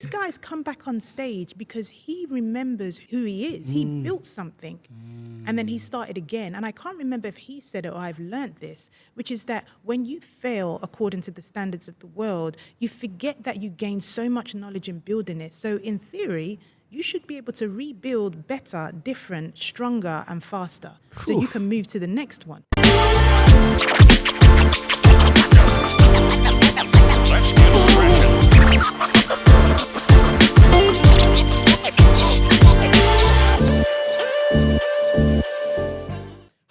This guy's come back on stage because he remembers who he is. He built something. And then he started again. And I can't remember if he said it or I've learned this, which is that when you fail according to the standards of the world, you forget that you gain so much knowledge in building it. So in theory, you should be able to rebuild better, different, stronger, and faster. So you can move to the next one.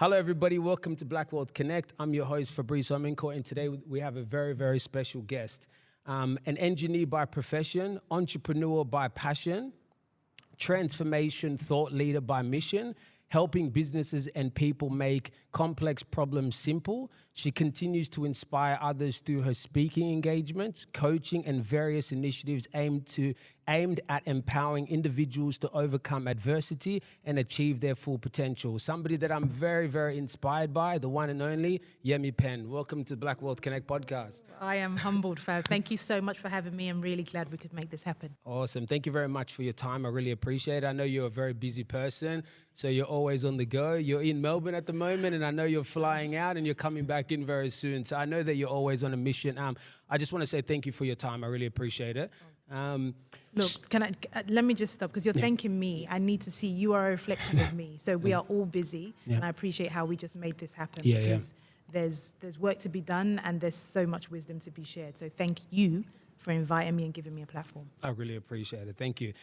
Hello, everybody. Welcome to Black World Connect. I'm your host, Fabrice Ominko, and today we have a very, very special guest. An engineer by profession, entrepreneur by passion, transformation thought leader by mission, helping businesses and people make complex problems simple. She continues to inspire others through her speaking engagements, coaching, and various initiatives aimed at empowering individuals to overcome adversity and achieve their full potential. Somebody that I'm very, very inspired by, the one and only Yemi Penn. Welcome to Black World Connect podcast. I am humbled, Fab. Thank you so much for having me. I'm really glad we could make this happen. Awesome. Thank you very much for your time. I really appreciate it. I know you're a very busy person, so you're always on the go. You're in Melbourne at the moment, and I know you're flying out and you're coming back in very soon. So I know that you're always on a mission. I just want to say thank you for your time. I really appreciate it. Look, let me just stop because you're thanking me. I need to see you are a reflection of me. So we are all busy, and I appreciate how we just made this happen because there's work to be done and there's so much wisdom to be shared. So thank you for inviting me and giving me a platform. I really appreciate it. Thank you.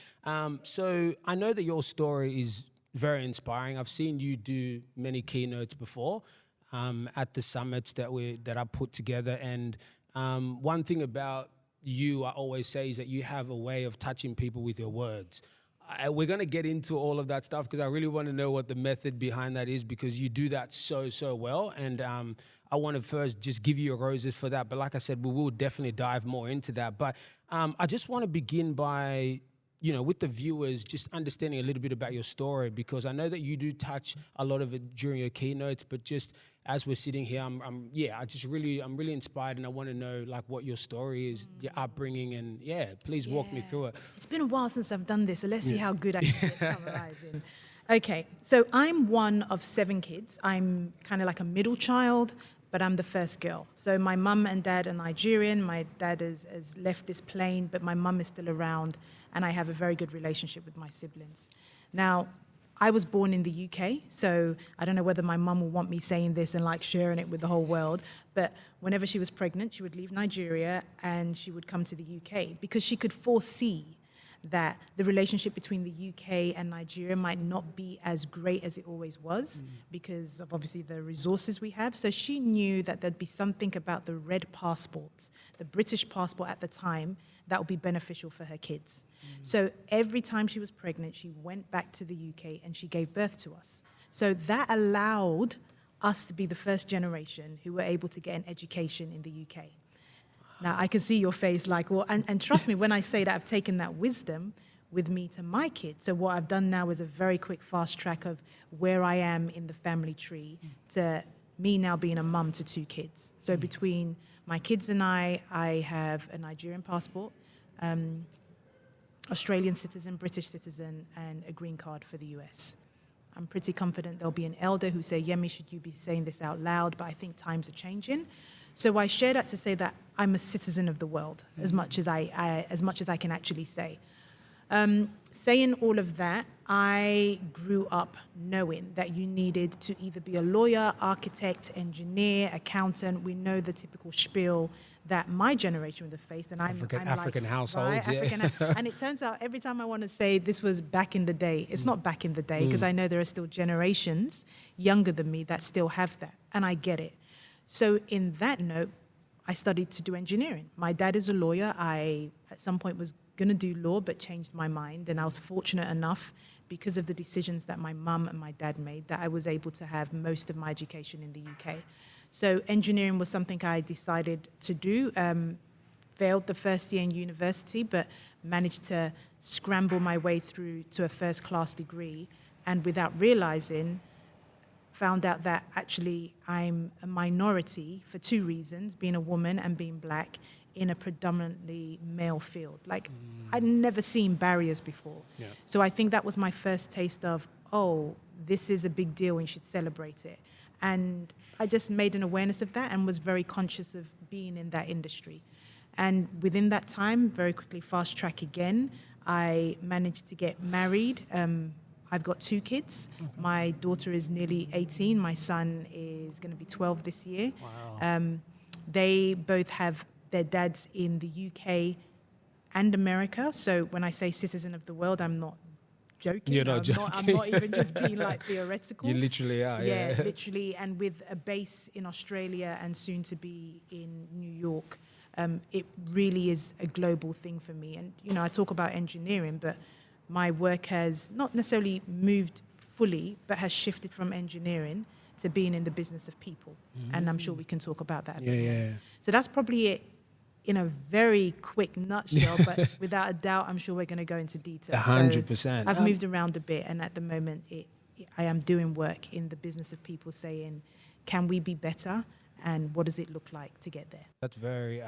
So I know that your story is very inspiring. I've seen you do many keynotes before at the summits that I put together. And one thing about you, I always say, is that you have a way of touching people with your words. We're going to get into all of that stuff because I really want to know what the method behind that is, because you do that so well. And I want to first just give you your roses for that. But like I said, we will definitely dive more into that. But I just want to begin by, with the viewers, just understanding a little bit about your story, because I know that you do touch a lot of it during your keynotes, but just as we're sitting here, I'm really inspired, and I want to know like what your story is, your upbringing, and please walk me through it. It's been a while since I've done this, so let's see how good I can get summarizing. Okay, so I'm one of 7 kids. I'm kind of like a middle child, but I'm the first girl. So my mum and dad are Nigerian. My dad has left this plane, but my mum is still around, and I have a very good relationship with my siblings. Now, I was born in the UK, so I don't know whether my mum will want me saying this and like sharing it with the whole world, but whenever she was pregnant, she would leave Nigeria and she would come to the UK because she could foresee that the relationship between the UK and Nigeria might not be as great as it always was because of obviously the resources we have. So she knew that there'd be something about the red passport, the British passport at the time, that would be beneficial for her kids. So every time she was pregnant, she went back to the UK and she gave birth to us. So that allowed us to be the first generation who were able to get an education in the UK. Now, I can see your face like, well, and trust me, when I say that I've taken that wisdom with me to my kids. So what I've done now is a very quick fast track of where I am in the family tree to me now being a mum to 2 kids. So between my kids and I have a Nigerian passport, Australian citizen, British citizen, and a green card for the US. I'm pretty confident there'll be an elder who say, Yemi, should you be saying this out loud? But I think times are changing. So I share that to say that I'm a citizen of the world as much as I can actually say. Saying all of that, I grew up knowing that you needed to either be a lawyer, architect, engineer, accountant. We know the typical spiel that my generation would have faced, and I'm African like, households, right, and it turns out every time I want to say this was back in the day, it's not back in the day because I know there are still generations younger than me that still have that, and I get it. So in that note, I studied to do engineering. My dad is a lawyer. I, at some point, was going to do law, but changed my mind. And I was fortunate enough, because of the decisions that my mum and my dad made, that I was able to have most of my education in the UK. So engineering was something I decided to do. Failed the first year in university, but managed to scramble my way through to a first-class degree. And without realizing, found out that actually I'm a minority for 2 reasons, being a woman and being black, in a predominantly male field. Like, I'd never seen barriers before. Yeah. So I think that was my first taste of, oh, this is a big deal and you should celebrate it. And I just made an awareness of that and was very conscious of being in that industry. And within that time, very quickly, fast track again, I managed to get married. I've got 2 kids. Okay. My daughter is nearly 18. My son is going to be 12 this year. Wow. They both have their dads in the UK and America. So when I say citizen of the world, I'm not joking. You're not joking. I'm not even just being like theoretical. You literally are. Yeah, literally. And with a base in Australia and soon to be in New York, it really is a global thing for me. And, you know, I talk about engineering, but my work has not necessarily moved fully, but has shifted from engineering to being in the business of people. And I'm sure we can talk about that a bit more. So that's probably it in a very quick nutshell, but without a doubt, I'm sure we're going to go into detail. 100%. So I've moved around a bit, and at the moment, I am doing work in the business of people saying, can we be better? And what does it look like to get there? That's very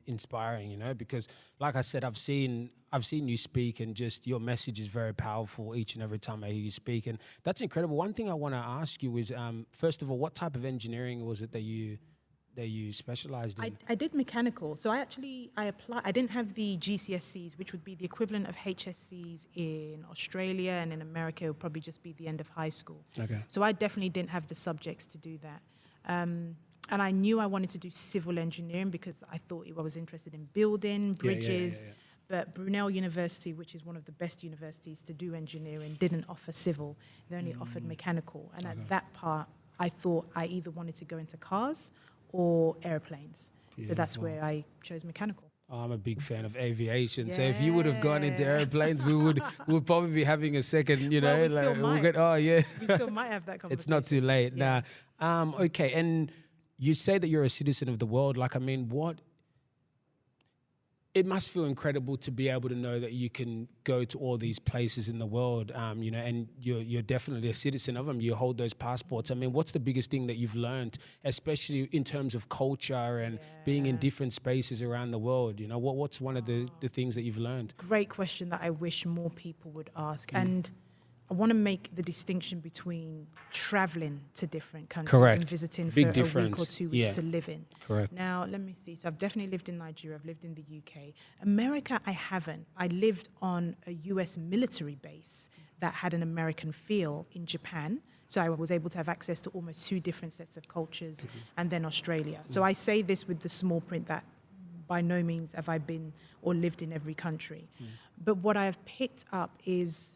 inspiring, you know, because like I said, I've seen you speak, and just your message is very powerful each and every time I hear you speak. And that's incredible. One thing I want to ask you is, first of all, what type of engineering was it that you specialized in? I did mechanical. So I applied. I didn't have the GCSEs, which would be the equivalent of HSCs in Australia, and in America, it would probably just be the end of high school. Okay. So I definitely didn't have the subjects to do that. And I knew I wanted to do civil engineering because I thought I was interested in building, bridges. Yeah. But Brunel University, which is one of the best universities to do engineering, didn't offer civil. They only offered mechanical. And at that part, I thought I either wanted to go into cars or airplanes. Beautiful. So that's where I chose mechanical. I'm a big fan of aviation, so if you would have gone into airplanes, we would probably be having a second, you know, well, we still might. We still might have that conversation. It's not too late. Yeah. Nah. Okay, and you say that you're a citizen of the world. Like, I mean, it must feel incredible to be able to know that you can go to all these places in the world, you know, and you're definitely a citizen of them. You hold those passports. I mean, what's the biggest thing that you've learned, especially in terms of culture and being in different spaces around the world? You know, what's one of the things that you've learned? Great question that I wish more people would ask. And I want to make the distinction between traveling to different countries and visiting for a week or 2 weeks to live in. Correct. Now, let me see. So I've definitely lived in Nigeria. I've lived in the UK. America, I haven't. I lived on a US military base that had an American feel in Japan. So I was able to have access to almost 2 different sets of cultures, and then Australia. So I say this with the small print that by no means have I been or lived in every country. But what I have picked up is,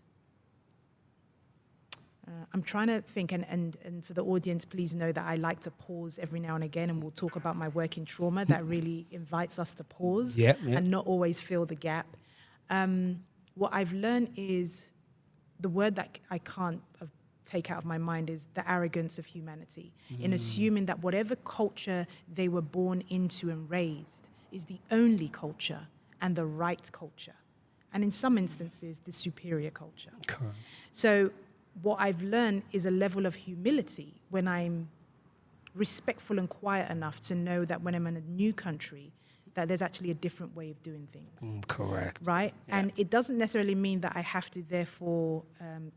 I'm trying to think, and for the audience, please know that I like to pause every now and again, and we'll talk about my work in trauma that really invites us to pause and not always fill the gap. What I've learned is, the word that I can't take out of my mind is the arrogance of humanity, in assuming that whatever culture they were born into and raised is the only culture and the right culture, and in some instances, the superior culture. Correct. So what I've learned is a level of humility when I'm respectful and quiet enough to know that when I'm in a new country, that there's actually a different way of doing things. Correct. Right? Yeah. And it doesn't necessarily mean that I have to therefore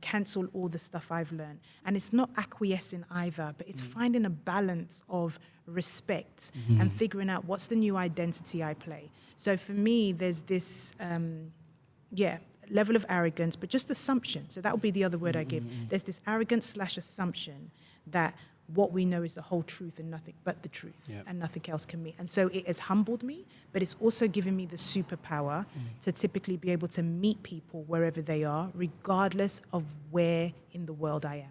cancel all the stuff I've learned. And it's not acquiescing either, but it's finding a balance of respect and figuring out what's the new identity I play. So for me, there's this, level of arrogance, but just assumption. So that would be the other word I give. There's this arrogance / assumption that what we know is the whole truth and nothing but the truth, and nothing else can meet. And so it has humbled me, but it's also given me the superpower to typically be able to meet people wherever they are, regardless of where in the world I am.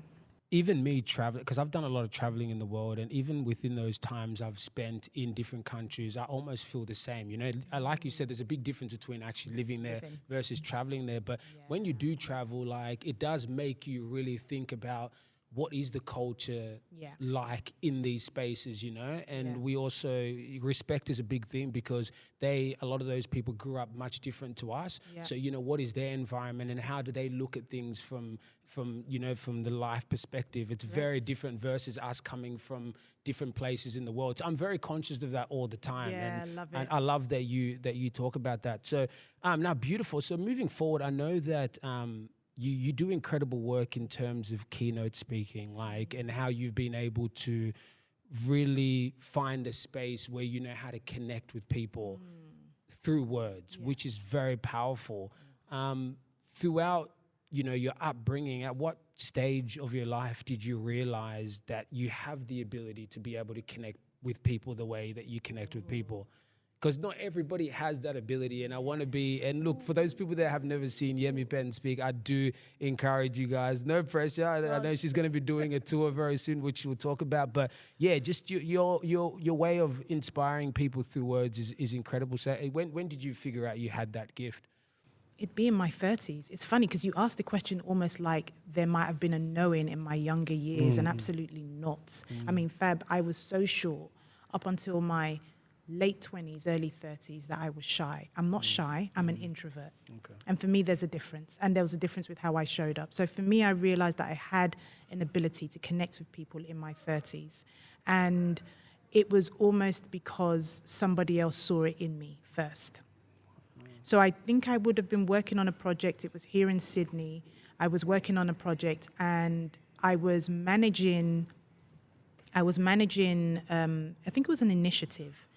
Even me traveling, because I've done a lot of traveling in the world, and even within those times I've spent in different countries, I almost feel the same. You know, like you said, there's a big difference between actually living there versus traveling there. But when you do travel, like, it does make you really think about what is the culture Yeah. like in these spaces, you know? And Yeah. we also, respect is a big thing because a lot of those people grew up much different to us. Yeah. So, you know, what is their environment and how do they look at things from the life perspective? It's very different versus us coming from different places in the world. So I'm very conscious of that all the time. Yeah, and, I love and it. I love that you talk about that. So now beautiful. So moving forward, I know that you do incredible work in terms of keynote speaking, like, and how you've been able to really find a space where you know how to connect with people through words, which is very powerful. Throughout, you know, your upbringing, at what stage of your life did you realize that you have the ability to be able to connect with people the way that you connect with people? Because not everybody has that ability, and I want to be, and look, for those people that have never seen Yemi Penn speak, I do encourage you guys, no pressure. I know she's going to be doing a tour very soon, which we'll talk about, but yeah, just your way of inspiring people through words is incredible. So when did you figure out you had that gift? It'd be in my 30s. It's funny because you asked the question almost like there might have been a knowing in my younger years, and absolutely not. I mean, Fab, I was so sure up until my late 20s, early 30s that I was shy. I'm not shy, I'm an introvert. Okay. And for me, there's a difference. And there was a difference with how I showed up. So for me, I realized that I had an ability to connect with people in my 30s. And it was almost because somebody else saw it in me first. So I think I would have been working on a project. It was here in Sydney. I was working on a project and I was managing, I think it was an initiative.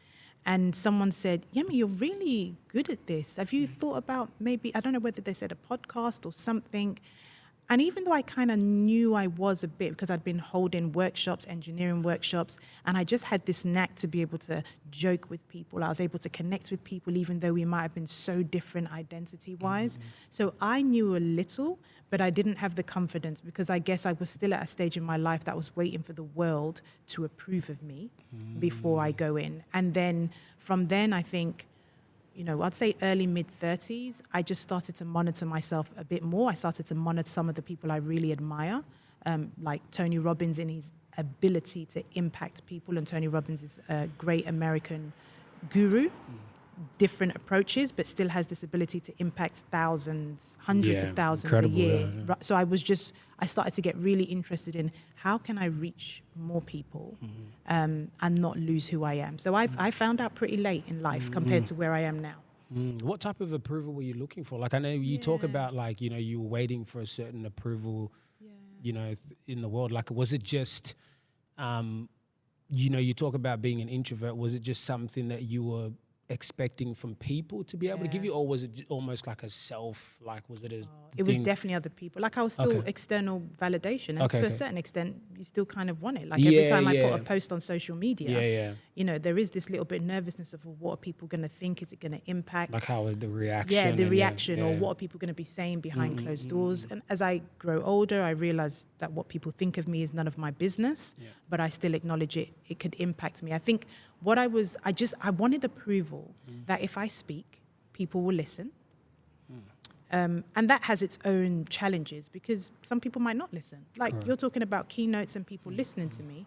And someone said, Yemi, you're really good at this. Have you thought about maybe, I don't know whether they said a podcast or something. And even though I kind of knew I was a bit, because I'd been holding workshops, engineering workshops, and I just had this knack to be able to joke with people. I was able to connect with people, even though we might have been so different identity-wise. So I knew a little, but I didn't have the confidence because I guess I was still at a stage in my life that was waiting for the world to approve of me before I go in. And then from then, I think, you know, I'd say early mid-30s, I just started to monitor myself a bit more. I started to monitor some of the people I really admire, like Tony Robbins in his ability to impact people. And Tony Robbins is a great American guru, different approaches, but still has this ability to impact thousands, hundreds of thousands a year. Yeah. So I started to get really interested in how can I reach more people and not lose who I am. So I found out pretty late in life compared to where I am now. What type of approval were you looking for? Like, I know you talk about, like, you know, you were waiting for a certain approval, you know, in the world. Like, was it just, you know, you talk about being an introvert. Was it just something that you were expecting from people to be able to give you, or was it almost like a self, like, was it a It was definitely other people. Like, I was still external validation, and to a certain extent you still kind of want it. Like, every time I put a post on social media, you know, there is this little bit of nervousness of, well, what are people going to think? Is it going to impact, like, how the reaction? Yeah, the reaction, or what are people going to be saying behind closed doors? And as I grow older, I realize that what people think of me is none of my business, but I still acknowledge it could impact me. I think what I wanted approval that if I speak, people will listen. And that has its own challenges because some people might not listen. Like, you're talking about keynotes and people listening to me.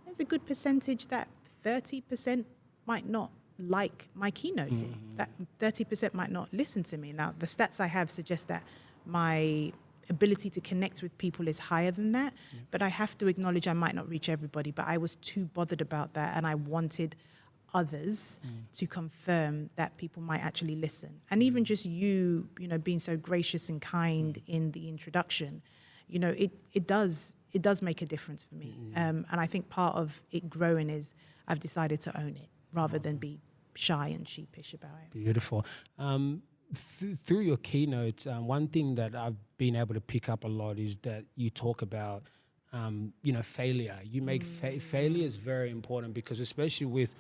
There's a good percentage that 30% might not like my keynoting. That 30% might not listen to me. Now, the stats I have suggest that my ability to connect with people is higher than that, but I have to acknowledge I might not reach everybody, but I was too bothered about that, and I wanted others to confirm that people might actually listen. And even just you know, being so gracious and kind in the introduction, you know, it does make a difference for me. And I think part of it growing is I've decided to own it rather than be shy and sheepish about it. Beautiful. Through your keynotes, one thing that I've been able to pick up a lot is that you talk about, you know, failure. You make failure is very important because, especially with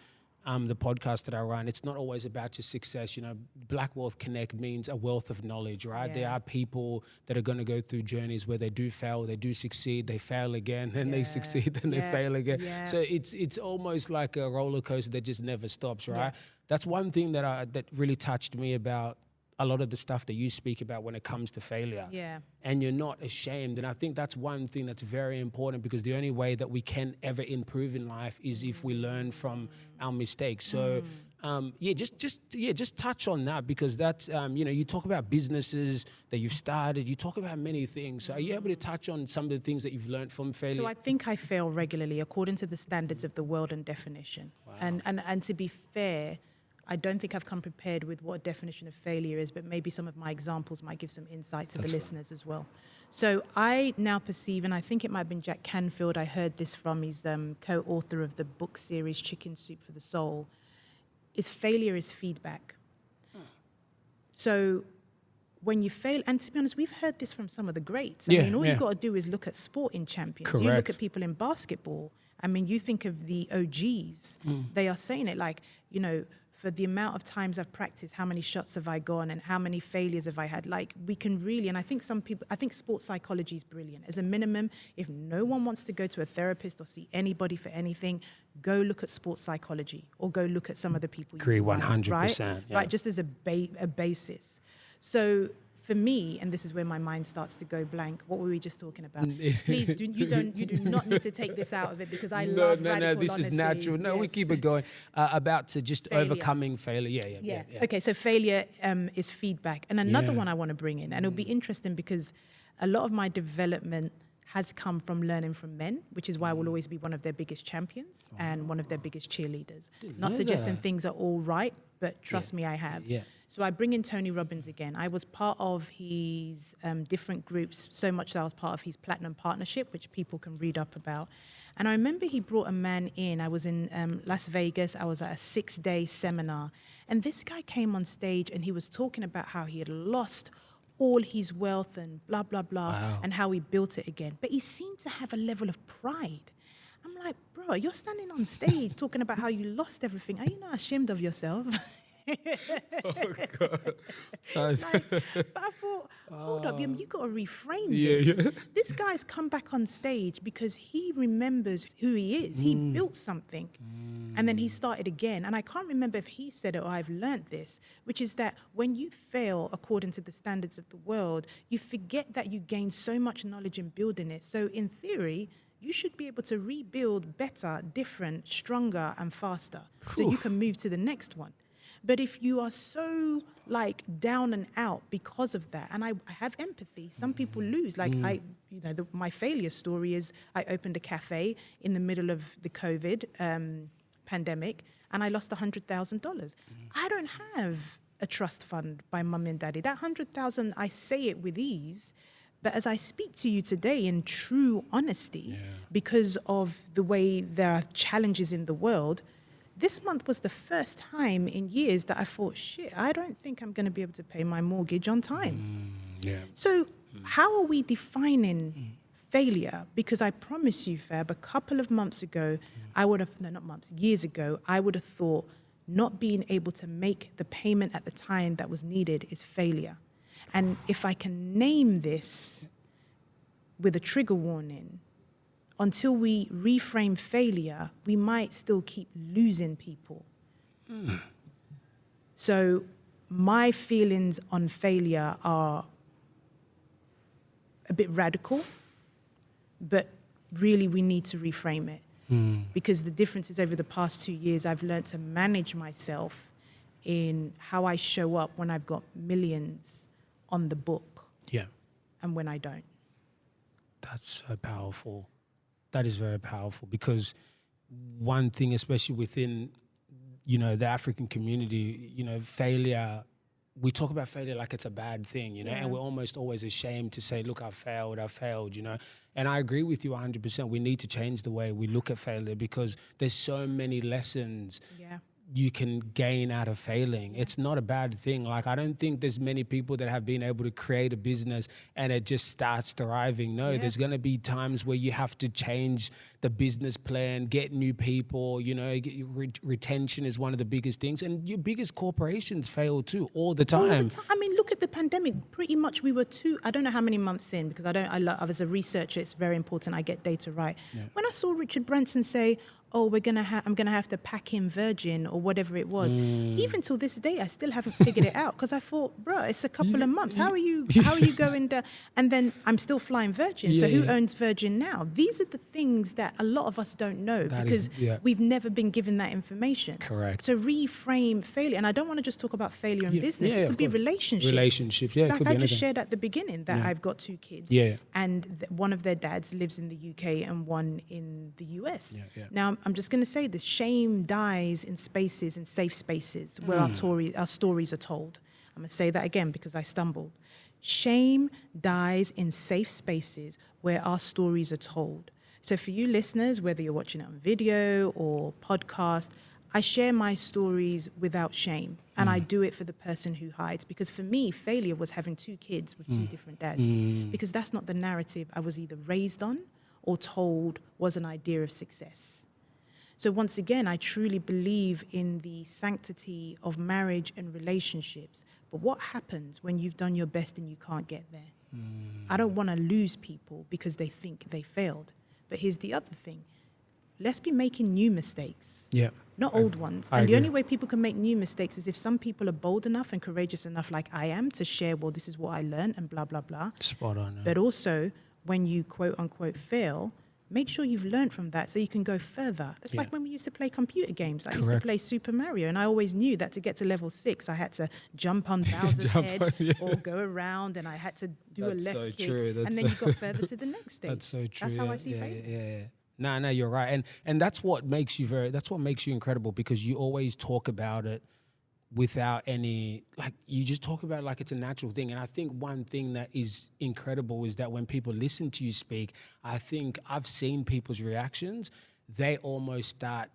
the podcast that I run, it's not always about your success. You know, Black Wealth Connect means a wealth of knowledge, right? There are people that are going to go through journeys where they do fail, they do succeed, they fail again, then they succeed, then they fail again. So it's almost like a roller coaster that just never stops, right? That's one thing that really touched me about a lot of the stuff that you speak about when it comes to failure. Yeah. And you're not ashamed. And I think that's one thing that's very important, because the only way that we can ever improve in life is if we learn from our mistakes. So just touch on that, because that's, you talk about businesses that you've started, you talk about many things. So are you able to touch on some of the things that you've learned from failure? So I think I fail regularly according to the standards of the world and definition. Wow. And to be fair, I don't think I've come prepared with what a definition of failure is, but maybe some of my examples might give some insight to the listeners as well. So I now perceive, and I think it might have been Jack Canfield, I heard this from, he's co-author of the book series Chicken Soup for the Soul, is failure is feedback. So when you fail, and to be honest, we've heard this from some of the greats. I mean, all you've got to do is look at sporting champions. Correct. You look at people in basketball. I mean, you think of the OGs. They are saying it like, for the amount of times I've practiced, how many shots have I gone and how many failures have I had? Like, we can really, and I think sports psychology is brilliant. As a minimum, if no one wants to go to a therapist or see anybody for anything, go look at sports psychology or go look at some of the people. Agree, you like, 100%. Right? Yeah. Right, just as a basis. So for me, and this is where my mind starts to go blank. What were we just talking about? Please, you do not need to take this out of it, because I love radical this honesty. is natural. No, we keep it going. About to just Failure. overcoming failure. Yeah. Okay, so failure is feedback. And another one I want to bring in, and it'll be interesting because a lot of my development has come from learning from men, which is why I will always be one of their biggest champions and one of their biggest cheerleaders. Not suggesting things are all right, but trust me, I have. Yeah. So I bring in Tony Robbins again. I was part of his different groups, so much that I was part of his Platinum Partnership, which people can read up about. And I remember he brought a man in. I was in Las Vegas. I was at a 6-day seminar. And this guy came on stage and he was talking about how he had lost all his wealth and blah, blah, blah, and how he built it again. But he seemed to have a level of pride. I'm like, bro, you're standing on stage talking about how you lost everything. Are you not ashamed of yourself? Oh, God. But I thought, hold up, you got to reframe this. Yeah. This guy's come back on stage because he remembers who he is. He built something, and then he started again. And I can't remember if he said it or I've learned this, which is that when you fail according to the standards of the world, you forget that you gained so much knowledge in building it. So in theory, you should be able to rebuild better, different, stronger, and faster, so you can move to the next one. But if you are so down and out because of that, and I have empathy, some people lose. My failure story is I opened a cafe in the middle of the COVID pandemic and I lost $100,000. I don't have a trust fund by mum and daddy. That $100,000, I say it with ease, but as I speak to you today in true honesty, because of the way there are challenges in the world, this month was the first time in years that I thought, shit, I don't think I'm going to be able to pay my mortgage on time. So how are we defining failure? Because I promise you, Fab, a couple of months ago, years ago, I would have thought not being able to make the payment at the time that was needed is failure. And if I can name this with a trigger warning, until we reframe failure, we might still keep losing people. So my feelings on failure are a bit radical, but really we need to reframe it. Because the difference is over the past 2 years, I've learned to manage myself in how I show up when I've got millions on the book and when I don't. That's so powerful. That is very powerful, because one thing, especially within, the African community, failure, we talk about failure like it's a bad thing, and we're almost always ashamed to say, look, I failed, And I agree with you 100%. We need to change the way we look at failure, because there's so many lessons you can gain out of failing. It's not a bad thing. I don't think there's many people that have been able to create a business and it just starts thriving. No, there's going to be times where you have to change the business plan, get new people, you know, retention is one of the biggest things. And your biggest corporations fail too, all the time. All the time. I mean, look at the pandemic. Pretty much we were I don't know how many months in, because as a researcher, it's very important I get data right. Yeah. When I saw Richard Branson say, oh, I'm going to have to pack in Virgin or whatever it was. Even till this day, I still haven't figured it out, because I thought, bro, it's a couple of months. How are you going there? And then I'm still flying Virgin. So who owns Virgin now? These are the things that a lot of us don't know, because we've never been given that information. Correct. So reframe failure. And I don't want to just talk about failure in business. It could be relationships. Relationships, yeah. Like I just shared at the beginning that I've got 2 kids. Yeah. And one of their dads lives in the UK and one in the US. Now, I'm just going to say this: shame dies in spaces, in safe spaces, where our stories are told. I'm going to say that again because I stumbled. Shame dies in safe spaces where our stories are told. So for you listeners, whether you're watching it on video or podcast, I share my stories without shame. And I do it for the person who hides. Because for me, failure was having 2 kids with 2 different dads. Because that's not the narrative I was either raised on or told was an idea of success. So once again, I truly believe in the sanctity of marriage and relationships. But what happens when you've done your best and you can't get there? I don't want to lose people because they think they failed. But here's the other thing. Let's be making new mistakes, not old ones. And the only way people can make new mistakes is if some people are bold enough and courageous enough, like I am, to share, well, this is what I learned and blah, blah, blah. Spot on. But also, when you quote unquote fail, make sure you've learned from that so you can go further. It's like when we used to play computer games. I used to play Super Mario, and I always knew that to get to level 6, I had to jump on Bowser's head or go around, and I had to do a left kick. And then you got further to the next stage. That's so true. That's how I see failure. Yeah. No, you're right. And that's what makes you incredible, because you always talk about it without any, like, you just talk about it like it's a natural thing. And I think one thing that is incredible is that when people listen to you speak, I think I've seen people's reactions. They almost start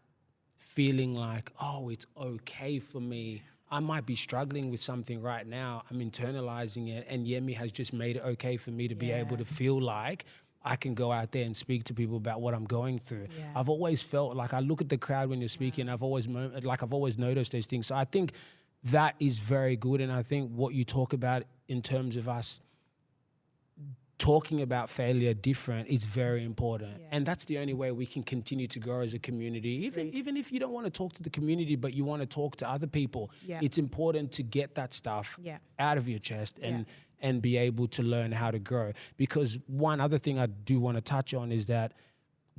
feeling like, oh, it's okay for me. I might be struggling with something right now. I'm internalizing it. And Yemi has just made it okay for me to be able to feel like I can go out there and speak to people about what I'm going through. Yeah. I've always felt like, I look at the crowd when you're speaking, I've always noticed those things. So I think that is very good. And I think what you talk about in terms of us talking about failure different is very important. Yeah. And that's the only way we can continue to grow as a community. Even if you don't want to talk to the community, but you want to talk to other people, it's important to get that stuff out of your chest and be able to learn how to grow. Because one other thing I do want to touch on is that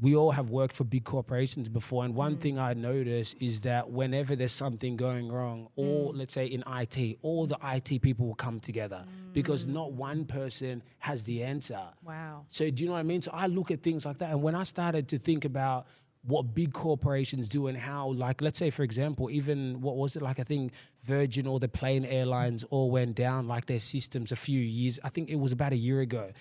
we all have worked for big corporations before, and one thing I notice is that whenever there's something going wrong, or let's say in IT, all the IT people will come together because not one person has the answer. Wow. So do you know what I mean? So I look at things like that, and when I started to think about what big corporations do and how, like, let's say, for example, even, what was it, like, I think Virgin or the plane airlines all went down, like, their systems a few years, I think it was about a year ago.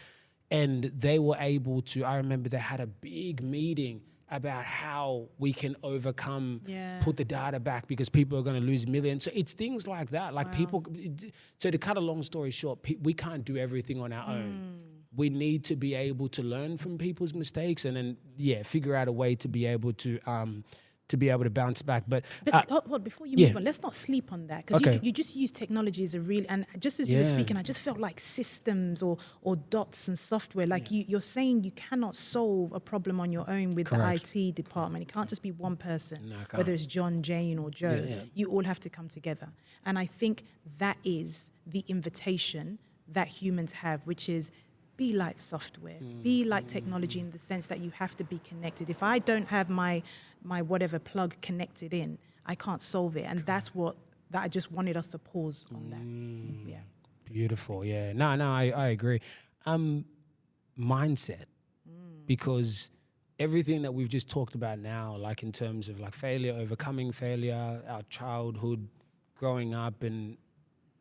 And they were able to, I remember they had a big meeting about how we can overcome, put the data back, because people are going to lose millions. So it's things like that. Like people, so to cut a long story short, we can't do everything on our own. We need to be able to learn from people's mistakes and then, figure out a way to be able to bounce back. But hold, before you move on, let's not sleep on that, because you just use technology as a real, and just as you were speaking, I just felt like systems or dots and software, like you're saying you cannot solve a problem on your own with the IT department. It can't just be one person, whether it's John, Jane or Joe. You all have to come together. And I think that is the invitation that humans have, which is, be like software, be like technology, in the sense that you have to be connected. If I don't have my whatever plug connected in, I can't solve it. And that's what I just wanted us to pause on that. Yeah. Beautiful. Yeah. No, I agree. Mindset, because everything that we've just talked about now, like in terms of like failure, overcoming failure, our childhood, growing up, and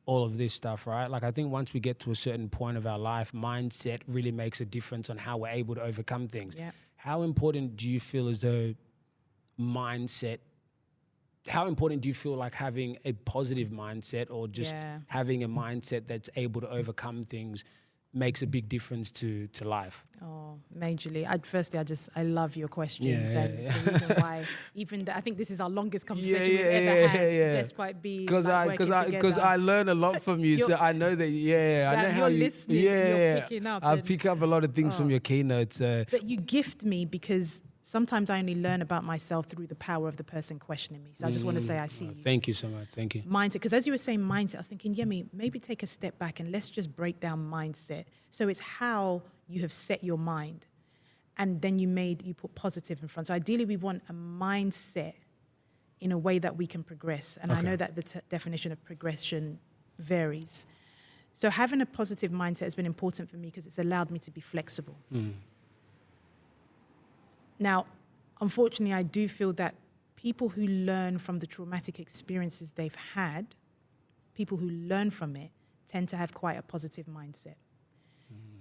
all of this stuff, right? Like, I think once we get to a certain point of our life, mindset really makes a difference on how we're able to overcome things. Yeah. How important do you feel as though how important do you feel like having a positive mindset, or just having a mindset that's able to overcome things, makes a big difference to life? Oh, majorly. I love your questions, Yeah, and yeah, it's the reason why. I think this is our longest conversation we've ever had. Despite being Because I learn a lot from you, so I know that. I know how you're you. listening, you're picking up. I pick up a lot of things from your keynotes. But you gift me, because sometimes I only learn about myself through the power of the person questioning me. So I just want to say I see you. Thank you so much. Thank you. Mindset, because as you were saying mindset, I was thinking, Yemi, maybe take a step back and let's just break down mindset. So it's how you have set your mind, and then you put positive in front. So ideally we want a mindset in a way that we can progress. And I know that the definition of progression varies. So having a positive mindset has been important for me because it's allowed me to be flexible. Now, unfortunately, I do feel that people who learn from the traumatic experiences they've had, people who learn from it, tend to have quite a positive mindset.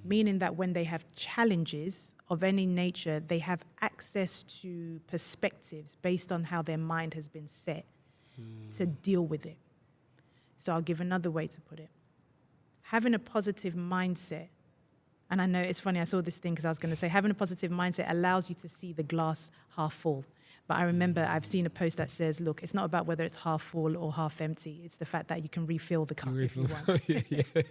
Meaning that when they have challenges of any nature, they have access to perspectives based on how their mind has been set to deal with it. So I'll give another way to put it. Having a positive mindset, and I know it's funny, I saw this thing because I was going to say, having a positive mindset allows you to see the glass half full. But I remember I've seen a post that says, look, it's not about whether it's half full or half empty. It's the fact that you can refill the cup if you want.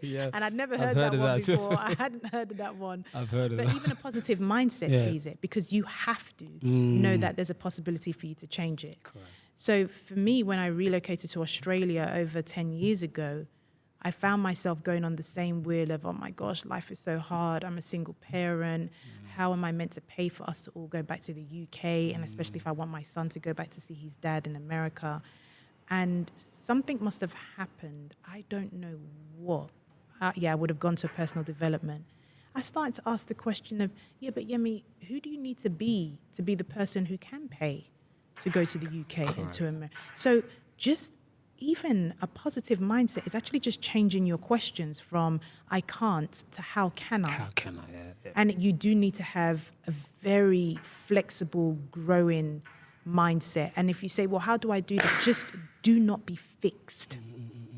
Yeah. And I'd never heard that one before. I hadn't heard of that one. I've heard of that. But even a positive mindset sees it, because you have to know that there's a possibility for you to change it. Correct. So for me, when I relocated to Australia over 10 years ago, I found myself going on the same wheel of, oh my gosh, life is so hard. I'm a single parent. How am I meant to pay for us to all go back to the UK? And especially if I want my son to go back to see his dad in America. And something must have happened. I don't know what. I would have gone to personal development. I started to ask the question of, but Yemi, who do you need to be the person who can pay to go to the UK and to America? So just even a positive mindset is actually just changing your questions from I can't to how can I? How can I? Yeah. And you do need to have a very flexible, growing mindset. And if you say, well, how do I do that? Just do not be fixed.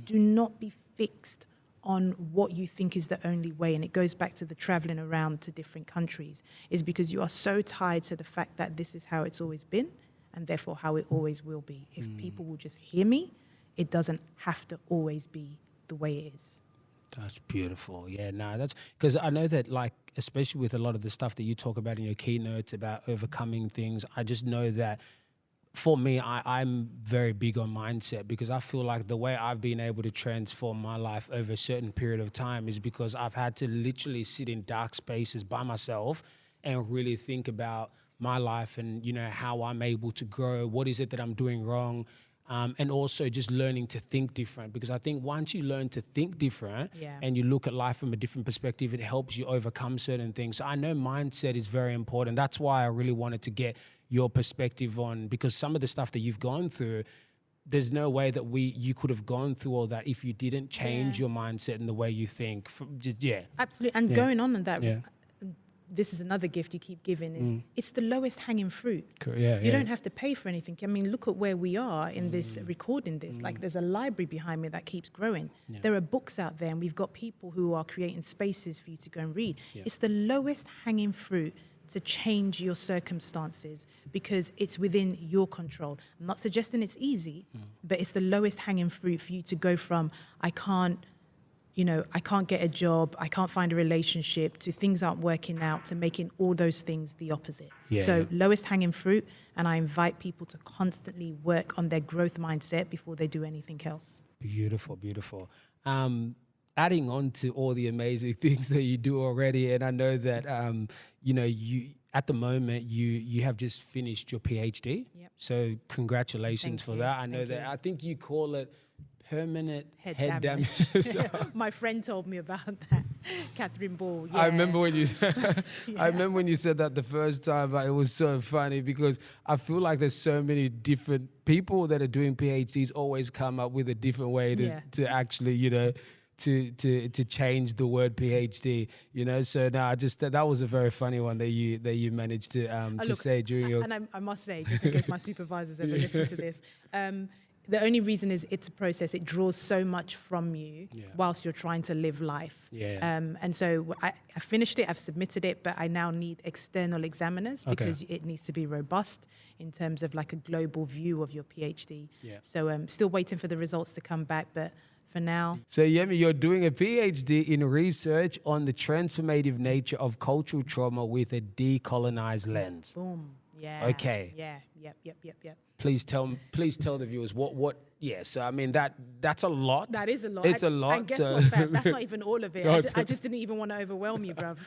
Do not be fixed on what you think is the only way. And it goes back to the traveling around to different countries, is because you are so tied to the fact that this is how it's always been and therefore how it always will be. If people will just hear me, it doesn't have to always be the way it is. That's beautiful. Yeah, no, that's because I know that, like, especially with a lot of the stuff that you talk about in your keynotes about overcoming things, I just know that for me, I'm very big on mindset, because I feel like the way I've been able to transform my life over a certain period of time is because I've had to literally sit in dark spaces by myself and really think about my life and, how I'm able to grow. What is it that I'm doing wrong? And also just learning to think different, because I think once you learn to think different and you look at life from a different perspective, it helps you overcome certain things. So I know mindset is very important. That's why I really wanted to get your perspective on, because some of the stuff that you've gone through, there's no way that you could have gone through all that if you didn't change your mindset and the way you think. Absolutely. And going on that, this is another gift you keep giving, is it's the lowest hanging fruit. You don't have to pay for anything. I mean, look at where we are in this, recording this. Like, there's a library behind me that keeps growing. There are books out there, and we've got people who are creating spaces for you to go and read. It's the lowest hanging fruit to change your circumstances, because it's within your control. I'm not suggesting it's easy, but it's the lowest hanging fruit for you to go from, I can't get a job, I can't find a relationship, to things aren't working out, to making all those things the opposite. Lowest hanging fruit, and I invite people to constantly work on their growth mindset before they do anything else. Beautiful, beautiful. Adding on to all the amazing things that you do already, and I know that, you at the moment, you have just finished your PhD. So congratulations for that. I know that, I think you call it permanent head damage. My friend told me about that, Catherine Ball. I remember when you said that the first time, but it was so funny, because I feel like there's so many different people that are doing PhDs always come up with a different way to actually, to change the word PhD, So no, that was a very funny one that you managed to say during your. And I must say, just in case my supervisors ever listen to this, the only reason is it's a process. It draws so much from you whilst you're trying to live life. And so I finished it, I've submitted it, but I now need external examiners because it needs to be robust in terms of like a global view of your PhD. So I'm still waiting for the results to come back, but for now. So Yemi, you're doing a PhD in research on the transformative nature of cultural trauma with a decolonized lens. Boom. Yeah. Okay. Yeah. Yep. Please tell the viewers what. Yeah. So I mean that's a lot. That is a lot. It's a lot. And guess what, Fab? That's not even all of it. I just didn't even want to overwhelm you, bruv.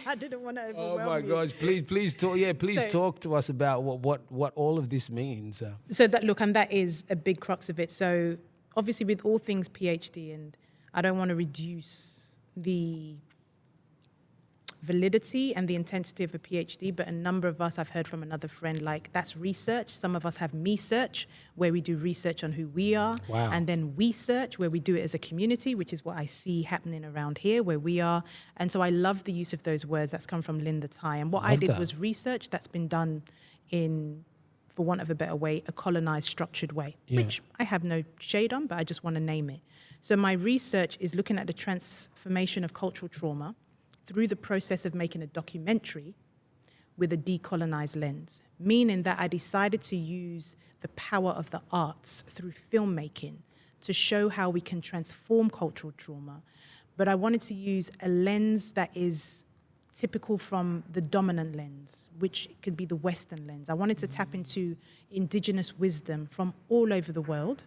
I didn't want to overwhelm you. Oh my gosh! Please talk. Yeah, please talk to us about what all of this means. So that is a big crux of it. So obviously, with all things PhD, and I don't want to reduce the validity and the intensity of a PhD, but a number of us, I've heard from another friend, like that's research. Some of us have me-search, where we do research on who we are. Wow. And then we-search, where we do it as a community, which is what I see happening around here, where we are. And so I love the use of those words. That's come from Linda Tai. And what I did was research that's been done in, for want of a better way, a colonized, structured way, which I have no shade on, but I just want to name it. So my research is looking at the transformation of cultural trauma through the process of making a documentary with a decolonized lens, meaning that I decided to use the power of the arts through filmmaking to show how we can transform cultural trauma. But I wanted to use a lens that is typical from the dominant lens, which could be the Western lens. I wanted to tap into indigenous wisdom from all over the world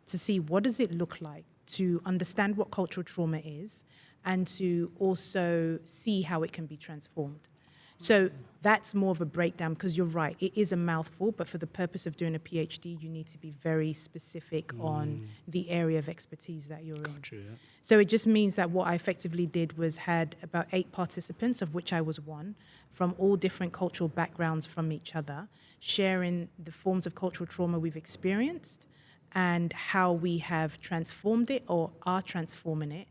to see what does it look like to understand what cultural trauma is and to also see how it can be transformed. So that's more of a breakdown, because you're right, it is a mouthful, but for the purpose of doing a PhD, you need to be very specific on the area of expertise that you're in. So it just means that what I effectively did was had about 8 participants, of which I was one, from all different cultural backgrounds from each other, sharing the forms of cultural trauma we've experienced and how we have transformed it or are transforming it.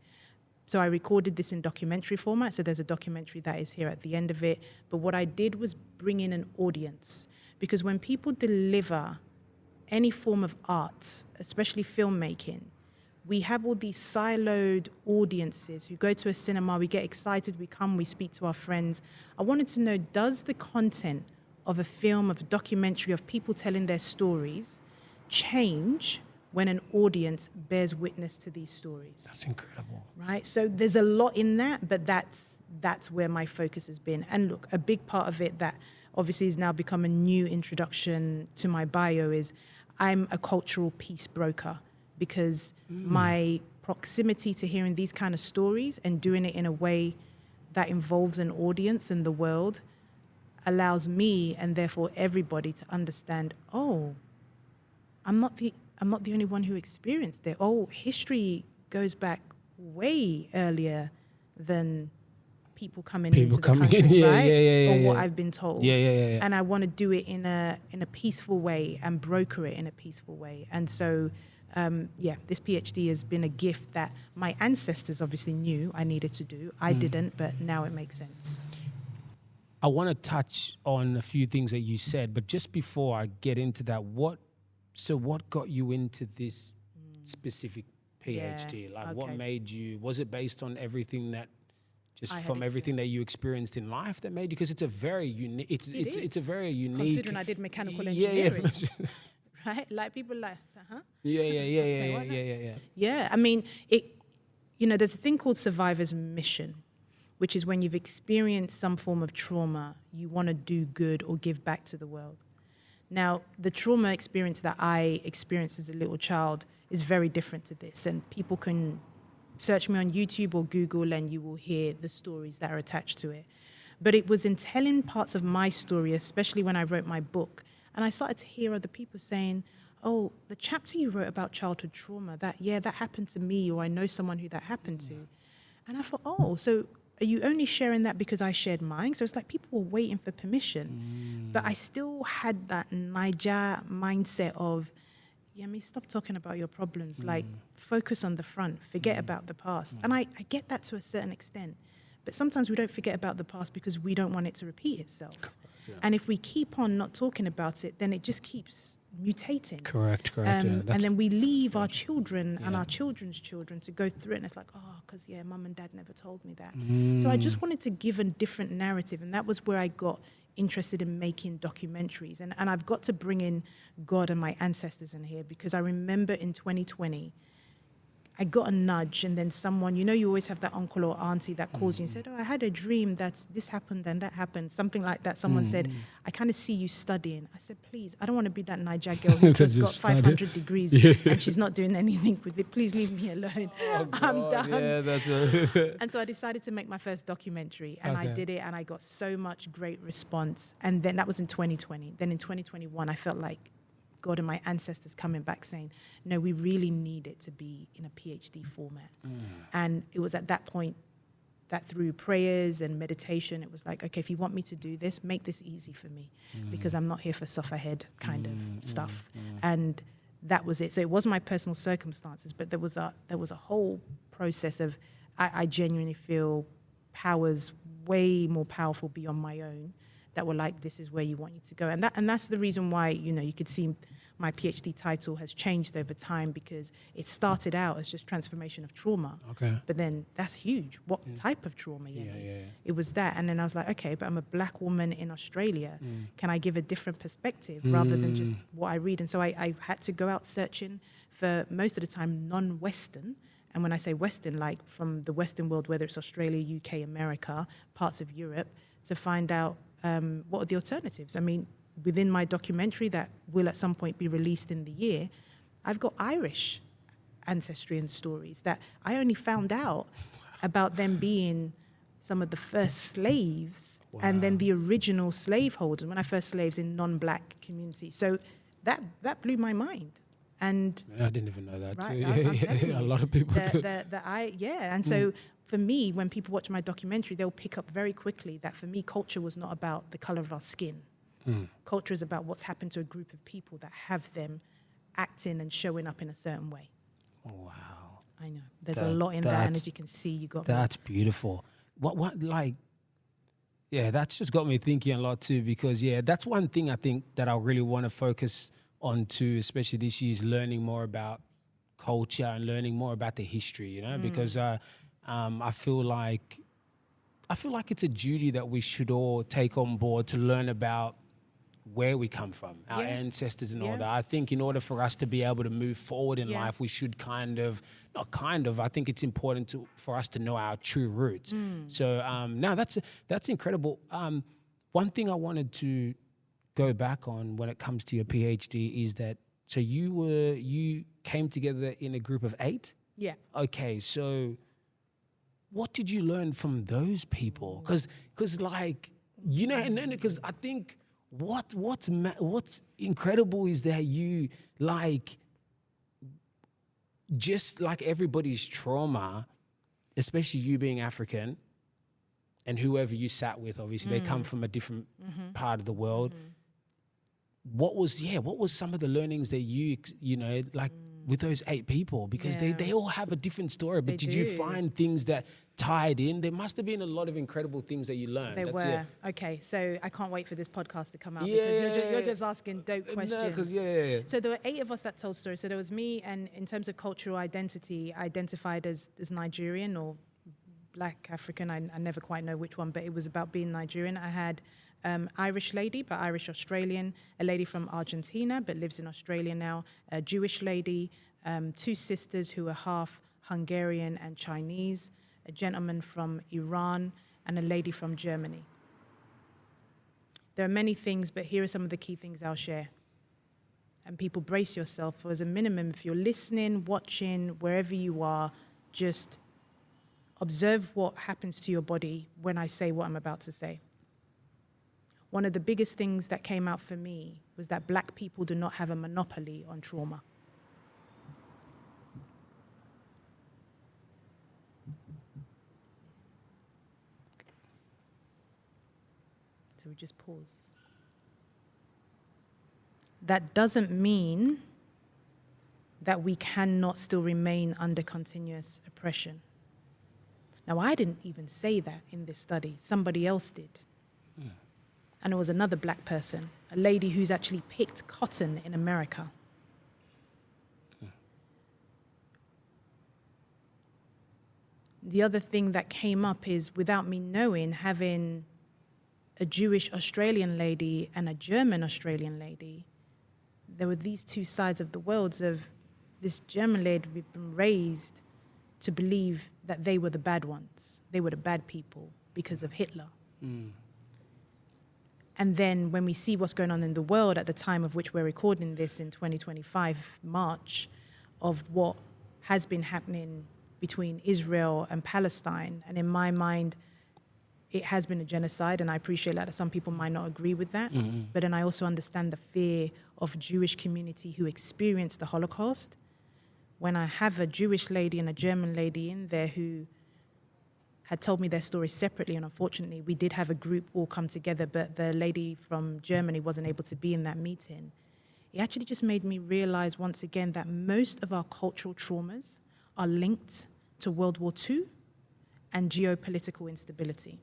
So I recorded this in documentary format. So there's a documentary that is here at the end of it. But what I did was bring in an audience, because when people deliver any form of arts, especially filmmaking, we have all these siloed audiences who go to a cinema, we get excited, we come, we speak to our friends. I wanted to know, does the content of a film, of a documentary, of people telling their stories change when an audience bears witness to these stories? That's incredible. Right? So there's a lot in that, but that's where my focus has been. And look, a big part of it that obviously has now become a new introduction to my bio is I'm a cultural peace broker, because my proximity to hearing these kind of stories and doing it in a way that involves an audience in the world allows me, and therefore everybody, to understand, oh, I'm not the only one who experienced it. Oh, history goes back way earlier than people coming into the country, right? Or what I've been told. And I want to do it in a peaceful way and broker it in a peaceful way. And so, this PhD has been a gift that my ancestors obviously knew I needed to do. I didn't, but now it makes sense. I want to touch on a few things that you said, but just before I get into that, what got you into this specific PhD? What made you, was it based on everything that, everything that you experienced in life that made you, because it's a very unique, it's a very unique. Considering I did mechanical engineering, right? Like people like, Yeah, I mean, there's a thing called survivor's mission, which is when you've experienced some form of trauma, you want to do good or give back to the world. Now, the trauma experience that I experienced as a little child is very different to this. And people can search me on YouTube or Google and you will hear the stories that are attached to it. But it was in telling parts of my story, especially when I wrote my book, and I started to hear other people saying, oh, the chapter you wrote about childhood trauma, that happened to me, or I know someone who that happened to. And I thought, oh, so are you only sharing that because I shared mine? So it's like people were waiting for permission. But I still had that Niger mindset of, Yemi, stop talking about your problems. Like, focus on the front. Forget about the past. And I get that to a certain extent. But sometimes we don't forget about the past because we don't want it to repeat itself. And if we keep on not talking about it, then it just keeps Correct. And then we leave our children and our children's children to go through it. And it's like, because, mum and dad never told me that. So I just wanted to give a different narrative. And that was where I got interested in making documentaries. And I've got to bring in God and my ancestors in here, because I remember in 2020, I got a nudge, and then someone, you always have that uncle or auntie that calls you and said, I had a dream that this happened and that happened, something like that. Someone said, I kind of see you studying. I said, please, I don't want to be that Niger girl who just got 500 degrees and she's not doing anything with it. Please leave me alone. I'm done. Yeah, And so I decided to make my first documentary, and I did it, and I got so much great response. And then that was in 2020. Then in 2021, I felt like God and my ancestors coming back saying, no, we really need it to be in a PhD format. And it was at that point that through prayers and meditation, it was like, okay, if you want me to do this, make this easy for me, because I'm not here for suffer head kind of stuff. And that was it. So it was my personal circumstances, but there was a whole process of, I genuinely feel powers way more powerful beyond my own that were like, this is where you want you to go. And that's the reason why, you could see my PhD title has changed over time, because it started out as just transformation of trauma. Okay. But then that's huge. What type of trauma? It was that. And then I was like, okay, but I'm a black woman in Australia. Can I give a different perspective rather than just what I read? And so I had to go out searching for, most of the time, non-Western. And when I say Western, like from the Western world, whether it's Australia, UK, America, parts of Europe, to find out what are the alternatives. I mean, within my documentary that will at some point be released in the year, I've got Irish ancestry and stories that I only found out about them being some of the first slaves and then the original slaveholders, when I first slaves in non-black communities. So that blew my mind. And I didn't even know that. Right, I'm telling you, a lot of people do. And so for me, when people watch my documentary, they'll pick up very quickly that for me, culture was not about the color of our skin. Culture is about what's happened to a group of people that have them acting and showing up in a certain way. Wow. I know. There's a lot in that, and as you can see, you got That's beautiful. That's just got me thinking a lot too, because that's one thing I think that I really want to focus on too, especially this year, is learning more about culture and learning more about the history, because I feel like it's a duty that we should all take on board to learn about where we come from, our ancestors and all that. I think in order for us to be able to move forward in life, we should I think it's important for us to know our true roots. So now that's incredible. One thing I wanted to go back on when it comes to your PhD is that, so you came together in a group of 8? Yeah. Okay, so what did you learn from those people? Because I think what's incredible is that you, like, just like everybody's trauma, especially you being African and whoever you sat with, obviously they come from a different part of the world. What was some of the learnings that you with those 8 people? Because they all have a different story, but did you find things that tied in? There must have been a lot of incredible things that you learned. Okay, so I can't wait for this podcast to come out, because you're just asking dope questions. So there were 8 of us that told stories. So there was me, and in terms of cultural identity, I identified as Nigerian or Black African. I never quite know which one, but it was about being Nigerian. I had Irish lady, but Irish Australian, a lady from Argentina, but lives in Australia now, a Jewish lady, 2 sisters who are half Hungarian and Chinese, a gentleman from Iran, and a lady from Germany. There are many things, but here are some of the key things I'll share. And people, brace yourself. As a minimum, if you're listening, watching, wherever you are, just observe what happens to your body when I say what I'm about to say. One of the biggest things that came out for me was that Black people do not have a monopoly on trauma. So we just pause. That doesn't mean that we cannot still remain under continuous oppression. Now, I didn't even say that in this study. Somebody else did. And it was another Black person. a lady who's actually picked cotton in America. The other thing that came up is, without me knowing, having a Jewish Australian lady and a German Australian lady, there were these two sides of the worlds of this German lady had been raised to believe that they were the bad ones. They were the bad people because of Hitler. And then when we see what's going on in the world at the time of which we're recording this in 2025, March, of what has been happening between Israel and Palestine, and in my mind, it has been a genocide, and I appreciate that some people might not agree with that. But then I also understand the fear of Jewish community who experienced the Holocaust. When I have a Jewish lady and a German lady in there who had told me their stories separately, and unfortunately we did have a group all come together, but the lady from Germany wasn't able to be in that meeting. It actually just made me realize once again that most of our cultural traumas are linked to World War II and geopolitical instability.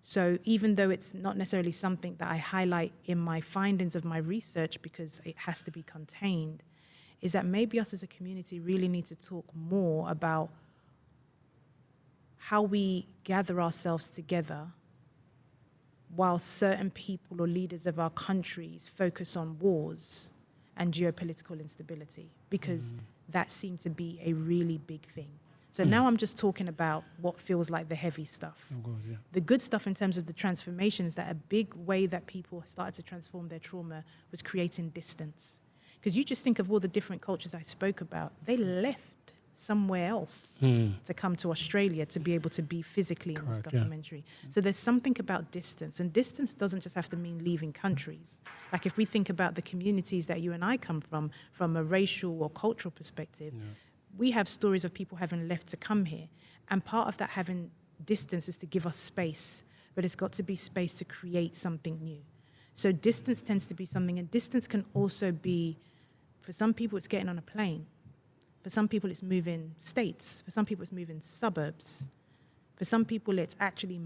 So even though it's not necessarily something that I highlight in my findings of my research because it has to be contained, is that maybe us as a community really need to talk more about how we gather ourselves together while certain people or leaders of our countries focus on wars and geopolitical instability, because that seemed to be a really big thing. So now I'm just talking about what feels like the heavy stuff. The good stuff in terms of the transformations, that a big way that people started to transform their trauma was creating distance. Because you just think of all the different cultures I spoke about, they left somewhere else to come to Australia to be able to be physically in this documentary. So there's something about distance, and distance doesn't just have to mean leaving countries. Like if we think about the communities that you and I come from a racial or cultural perspective, we have stories of people having left to come here. And part of that having distance is to give us space, but it's got to be space to create something new. So distance tends to be something, and distance can also be, for some people it's getting on a plane. For some people, it's moving states. For some people, it's moving suburbs. For some people, it's actually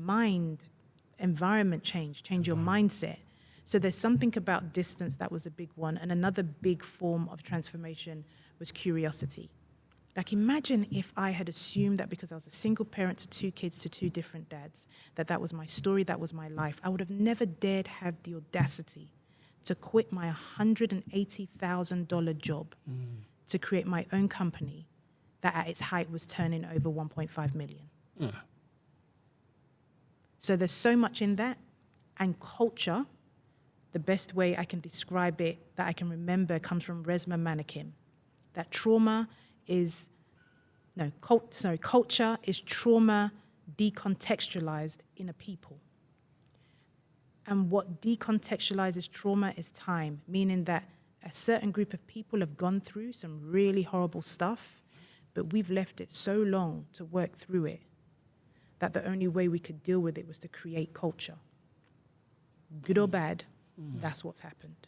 environment change your mindset. So there's something about distance that was a big one. And another big form of transformation was curiosity. Like imagine if I had assumed that because I was a single parent to two kids to two different dads, that was my story, that was my life. I would have never dared have the audacity to quit my $180,000 job to create my own company that at its height was turning over 1.5 million. So there's so much in that. And culture, the best way I can describe it that I can remember comes from Resmaa Menakem. That culture is trauma decontextualized in a people. And what decontextualizes trauma is time, meaning that a certain group of people have gone through some really horrible stuff, but we've left it so long to work through it that the only way we could deal with it was to create culture. Good or bad, that's what's happened.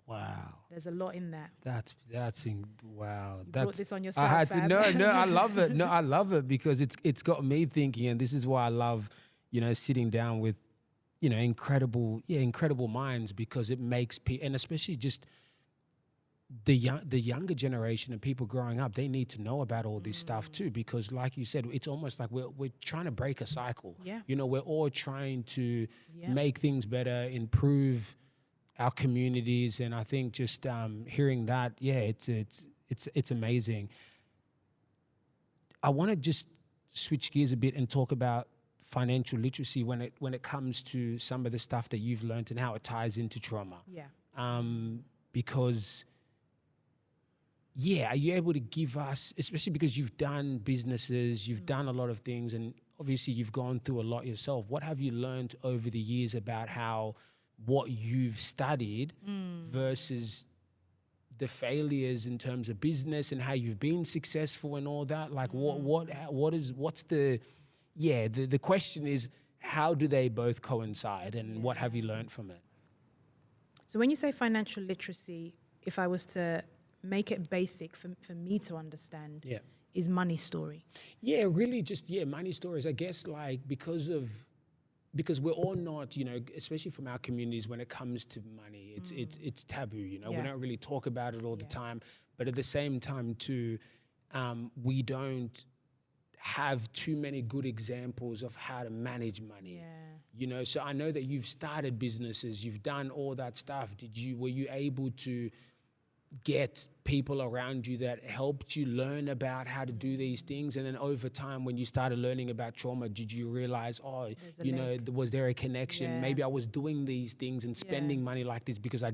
Wow. There's a lot in that. Wow. You brought this on yourself, I had to. Fab. No, I love it. No, I love it because it's got me thinking, and this is why I love, sitting down with, incredible minds, because it makes people, and especially just the younger generation and people growing up, they need to know about all this stuff too, because like you said, it's almost like we're trying to break a cycle. Yeah. We're all trying to make things better, improve our communities, and I think just hearing that, it's amazing. I want to just switch gears a bit and talk about financial literacy when it comes to some of the stuff that you've learned and how it ties into trauma. Yeah. Because, are you able to give us, especially because you've done businesses, you've done a lot of things, and obviously you've gone through a lot yourself. What have you learned over the years about how what you've studied versus the failures in terms of business and how you've been successful and all that? Like what's the question is, how do they both coincide, and what have you learned from it? So when you say financial literacy, if I was to make it basic for me to understand, is money story. Yeah, really just, money stories. I guess like because of because we're all not, especially from our communities, when it comes to money, it's taboo. We don't really talk about it all the time. But at the same time, too, we don't have too many good examples of how to manage money. So I know that you've started businesses, you've done all that stuff. Were you able to get people around you that helped you learn about how to do these things? And then over time, when you started learning about trauma, did you realize, was there a connection? Maybe I was doing these things and spending money like this because I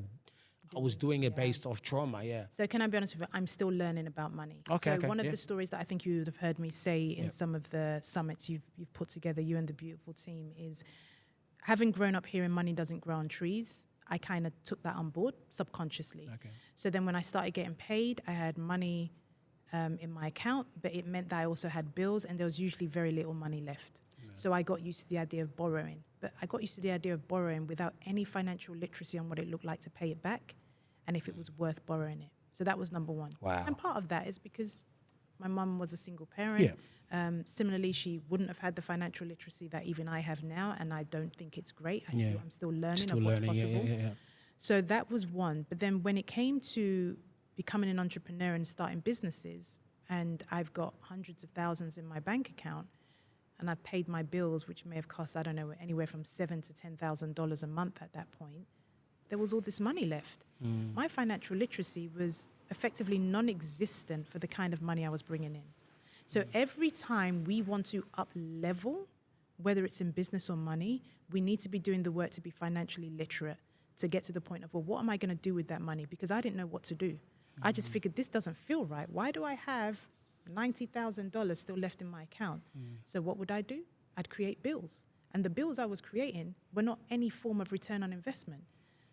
was doing it based off trauma, So can I be honest with you? I'm still learning about money. Okay, one of the stories that I think you would have heard me say in some of the summits you've put together, you and the beautiful team, is having grown up hearing money doesn't grow on trees, I kind of took that on board subconsciously. Okay. So then when I started getting paid, I had money in my account, but it meant that I also had bills, and there was usually very little money left. So I got used to the idea of borrowing. But I got used to the idea of borrowing without any financial literacy on what it looked like to pay it back and if it was worth borrowing it. So that was number one. Wow. And part of that is because my mum was a single parent. Similarly, she wouldn't have had the financial literacy that even I have now, and I don't think it's great. I'm still learning of what's possible. So that was one. But then when it came to becoming an entrepreneur and starting businesses, and I've got hundreds of thousands in my bank account, and I've paid my bills, which may have cost, I don't know, anywhere from $7,000 to $10,000 a month at that point, there was all this money left. My financial literacy was effectively non-existent for the kind of money I was bringing in. So every time we want to up-level, whether it's in business or money, we need to be doing the work to be financially literate, to get to the point of, well, what am I going to do with that money? Because I didn't know what to do. I just figured this doesn't feel right. Why do I have $90,000 still left in my account? So what would I do? I'd create bills. And the bills I was creating were not any form of return on investment.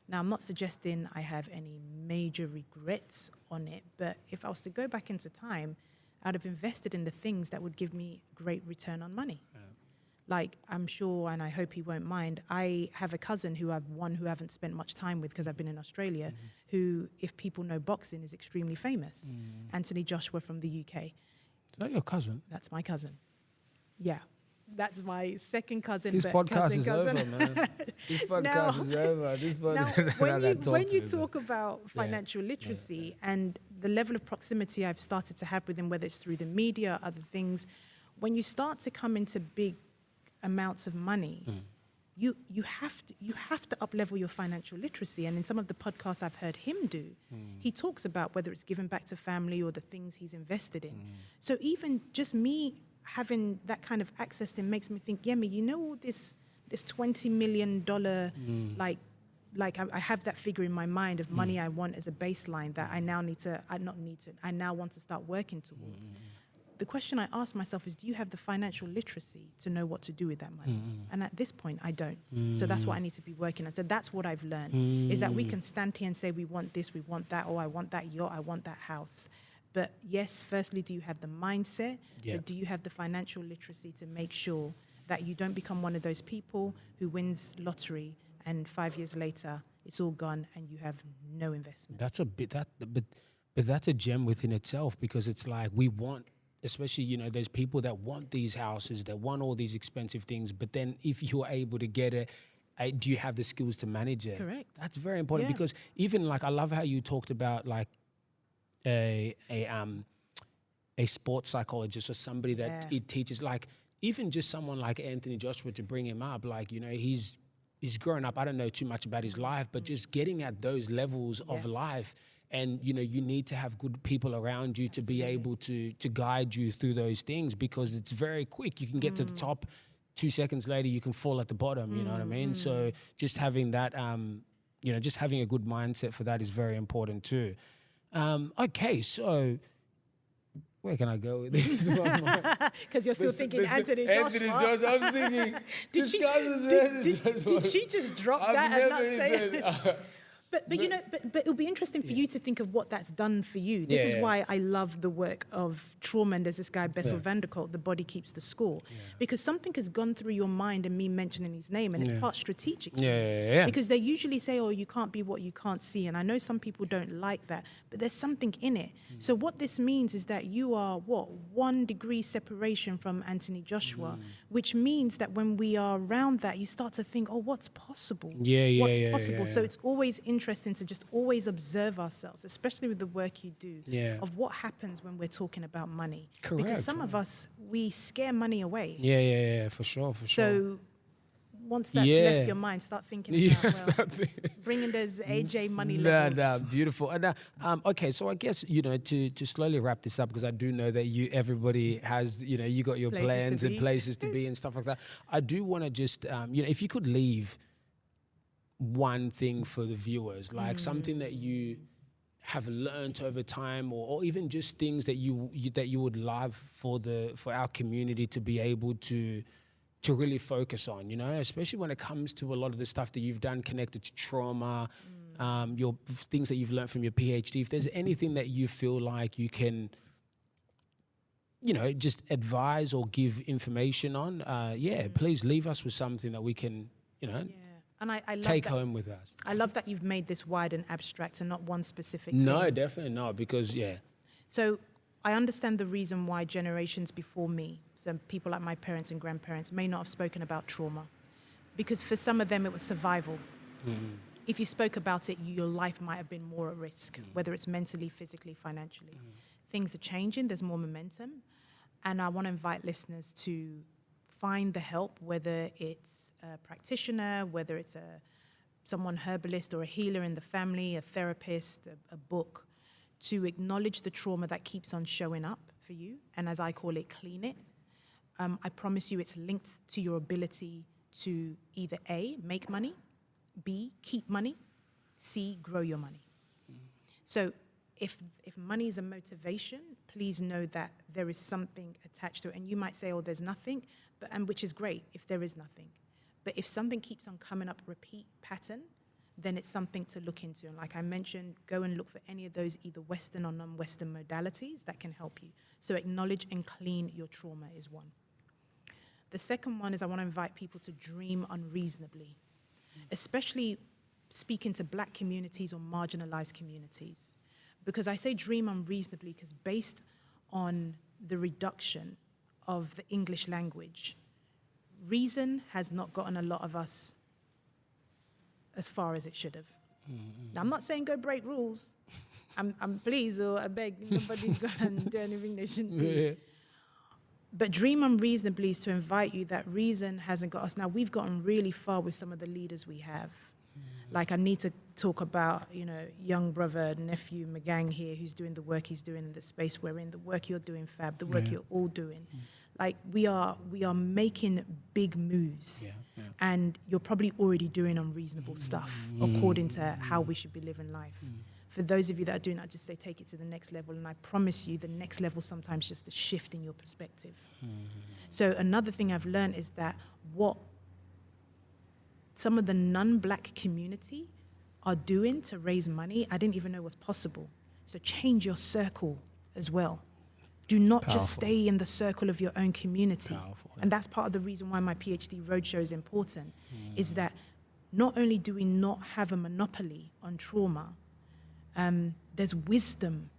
Now, I'm not suggesting I have any major regrets on it, but if I was to go back into time, I'd have invested in the things that would give me great return on money. Like, I'm sure, and I hope he won't mind, I have a cousin who I haven't spent much time with because I've been in Australia, who, if people know boxing, is extremely famous. Anthony Joshua from the UK. Is that your cousin? That's my cousin. Yeah. That's my second cousin. This podcast is cousin. over, man. This podcast is over. This podcast. When you talk about financial literacy and the level of proximity I've started to have with him, whether it's through the media, other things, when you start to come into big amounts of money, you have to up-level your financial literacy. And in some of the podcasts I've heard him do, he talks about whether it's given back to family or the things he's invested in. So even just me having that kind of access to him makes me think, Yemi, you know, all this $20 million, I have that figure in my mind of money I want as a baseline that I now want to start working towards. The question I ask myself is, do you have the financial literacy to know what to do with that money? And at this point, I don't. So that's what I need to be working on. So that's what I've learned, is that we can stand here and say, we want this, we want that, or I want that yacht, I want that house. But yes, firstly, do you have the mindset? But do you have the financial literacy to make sure that you don't become one of those people who wins lottery and 5 years later it's all gone and you have no investment? That's a bit but that's a gem within itself, because it's like we want, especially, there's people that want these houses, that want all these expensive things, but then if you're able to get it, do you have the skills to manage it? Correct. That's very important, because even I love how you talked about a sports psychologist or somebody that it teaches, even just someone like Anthony Joshua, to bring him up, he's grown up. I don't know too much about his life, but just getting at those levels of life, and you need to have good people around you to be able to guide you through those things, because it's very quick. You can get to the top, 2 seconds later you can fall at the bottom. You know what I mean? So just having that, just having a good mindset for that is very important too. Okay, so where can I go with this? Because you're still thinking Anthony Joshua. Anthony Joshua, I'm thinking. Did she just drop that and not say it? But you know, but it'll be interesting for you to think of what that's done for you. This is why I love the work of Truama, and there's this guy Bessel van der Kolk, The Body Keeps the Score, because something has gone through your mind and me mentioning his name, and it's part strategic. Because they usually say, oh, you can't be what you can't see, and I know some people don't like that, but there's something in it. So what this means is that you are 1 degree separation from Anthony Joshua, which means that when we are around that, you start to think, oh, what's possible? What's possible? So it's always interesting to just always observe ourselves, especially with the work you do, of what happens when we're talking about money. Correct. Because some of us, we scare money away. For sure. So once that's left your mind, start thinking about, bringing those AJ money levels. Beautiful. And okay, so I guess, to slowly wrap this up, because I do know that everybody has, you got your plans and places to be and stuff like that. I do want to just, if you could leave one thing for the viewers, like something that you have learned over time, or even just things that you would love for our community to be able to really focus on, especially when it comes to a lot of the stuff that you've done connected to trauma, your things that you've learned from your PhD. If there's anything that you feel like you can, just advise or give information on, please leave us with something that we can, And I love take that, home with us. I love that you've made this wide and abstract and not one specific No, thing. definitely not, because, So I understand the reason why generations before me, so people like my parents and grandparents, may not have spoken about trauma. Because for some of them, it was survival. If you spoke about it, your life might have been more at risk, whether it's mentally, physically, financially. Things are changing, there's more momentum. And I want to invite listeners to find the help, whether it's a practitioner, whether it's someone herbalist or a healer in the family, a therapist, a book, to acknowledge the trauma that keeps on showing up for you, and as I call it, clean it. I promise you it's linked to your ability to either A, make money, B, keep money, C, grow your money. So if money is a motivation, please know that there is something attached to it. And you might say, oh, there's nothing, and which is great if there is nothing. But if something keeps on coming up, repeat pattern, then it's something to look into. And like I mentioned, go and look for any of those either Western or non-Western modalities that can help you. So acknowledge and clean your trauma is one. The second one is I want to invite people to dream unreasonably, especially speaking to Black communities or marginalized communities. Because I say dream unreasonably because based on the reduction of the English language, reason has not gotten a lot of us as far as it should have. Now, I'm not saying go break rules. I'm pleased, or I beg nobody go and do anything they shouldn't do. But dream unreasonably is to invite you that reason hasn't got us. Now, we've gotten really far with some of the leaders we have. Like I need to talk about, young brother, nephew, Magang here, who's doing the work he's doing in the space we're in, the work you're doing, Fab, the work you're all doing. Like we are making big moves, and you're probably already doing unreasonable stuff according to how we should be living life. For those of you that are doing that, just say take it to the next level, and I promise you the next level sometimes just a shift in your perspective. So another thing I've learned is that what some of the non-Black community are doing to raise money, I didn't even know was possible. So change your circle as well. Do not just stay in the circle of your own community. And that's part of the reason why my PhD roadshow is important, is that not only do we not have a monopoly on trauma, there's wisdom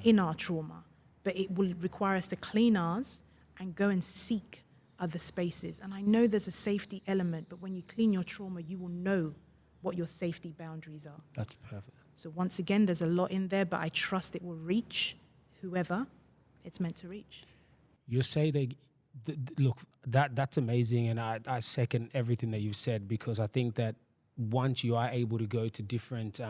in our trauma, but it will require us to clean ours and go and seek other spaces. And I know there's a safety element, but when you clean your trauma, you will know what your safety boundaries are. That's perfect. So once again, there's a lot in there, but I trust it will reach whoever it's meant to reach. You say look, that's amazing, and I second everything that you've said, because I think that once you are able to go to different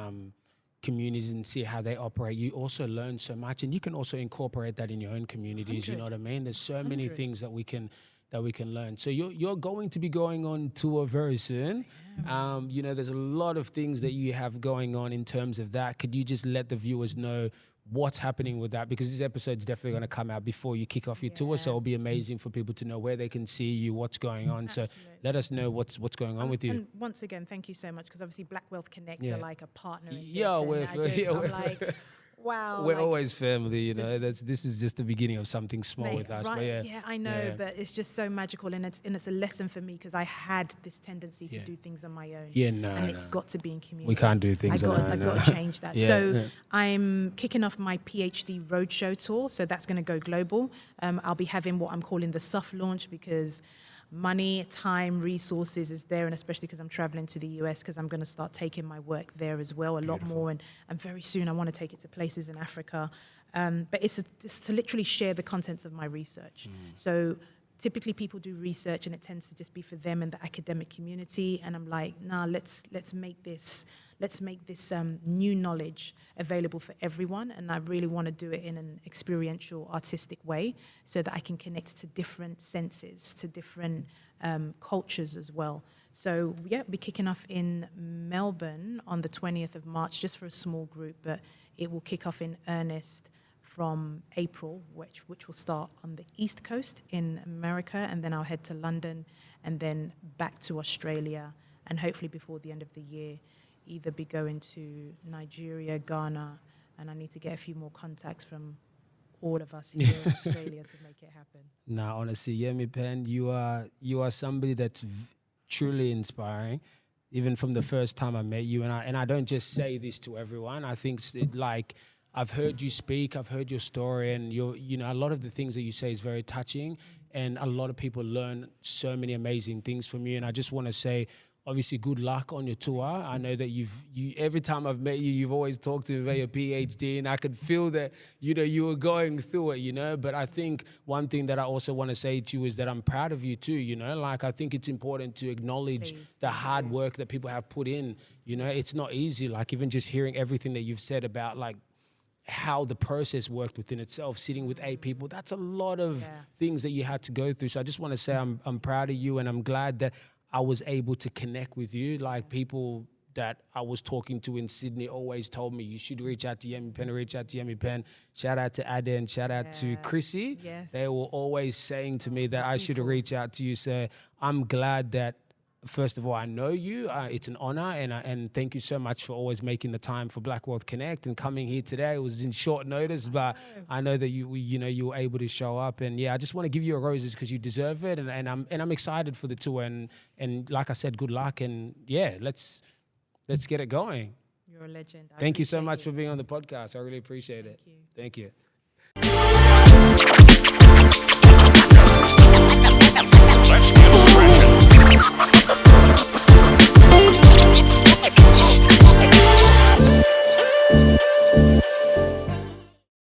communities and see how they operate, you also learn so much, and you can also incorporate that in your own communities. 100. You know what I mean? There's so many things that we can learn. So you're going to be going on tour very soon. There's a lot of things that you have going on in terms of that. Could you just let the viewers know what's happening with that, because this episode's definitely going to come out before you kick off your tour, so it'll be amazing for people to know where they can see you, what's going on. Absolutely. So let us know what's going on with you. And once again, thank you so much, because obviously Black Wealth Connect are like a partner in this. Yeah, I'm like, wow. We're like, always family, you know. This is just the beginning of something small with us. Right, But I know, but it's just so magical, and it's a lesson for me, because I had this tendency to do things on my own. And it's got to be in community. We can't do things on our own. I've got to change that. I'm kicking off my PhD roadshow tour, so that's going to go global. I'll be having what I'm calling the soft launch, because money, time, resources is there, and especially because I'm traveling to the US, because I'm going to start taking my work there as well, a lot more, and very soon I want to take it to places in Africa. But it's to literally share the contents of my research. So typically people do research and it tends to just be for them and the academic community, and I'm like, nah, let's make this new knowledge available for everyone, and I really want to do it in an experiential, artistic way, so that I can connect to different senses, to different cultures as well. So we'll be kicking off in Melbourne on the 20th of March, just for a small group, but it will kick off in earnest from April, which will start on the East Coast in America, and then I'll head to London, and then back to Australia, and hopefully before the end of the year, either be going to Nigeria, Ghana, and I need to get a few more contacts from all of us here in Australia to make it happen. Nah, honestly, Yemi Penn, you are somebody that's truly inspiring. Even from the first time I met you, and I don't just say this to everyone. I think I've heard you speak, I've heard your story, and a lot of the things that you say is very touching, and a lot of people learn so many amazing things from you. And I just want to say, obviously, good luck on your tour. I know that every time I've met you, you've always talked to me about your PhD, and I could feel that, you were going through it, But I think one thing that I also want to say to you is that I'm proud of you too, Like, I think it's important to acknowledge the hard work that people have put in, It's not easy, like even just hearing everything that you've said about, like, how the process worked within itself, sitting with 8 people, that's a lot of things that you had to go through. So I just want to say I'm proud of you, and I'm glad that I was able to connect with you. Like, people that I was talking to in Sydney always told me, you should reach out to Yemi Penn, Shout out to Aden, shout out to Chrissy. Yes. They were always saying to me that I should reach out to you. So I'm glad that, first of all, I know you. It's an honor, and thank you so much for always making the time for Black Wealth Connect and coming here today. It was in short notice, but I know that you were able to show up. And I just want to give you a roses because you deserve it, and I'm excited for the tour. And like I said, good luck, and let's get it going. You're a legend. Thank you so much for being on the podcast. I really appreciate it. Thank you. Thank you.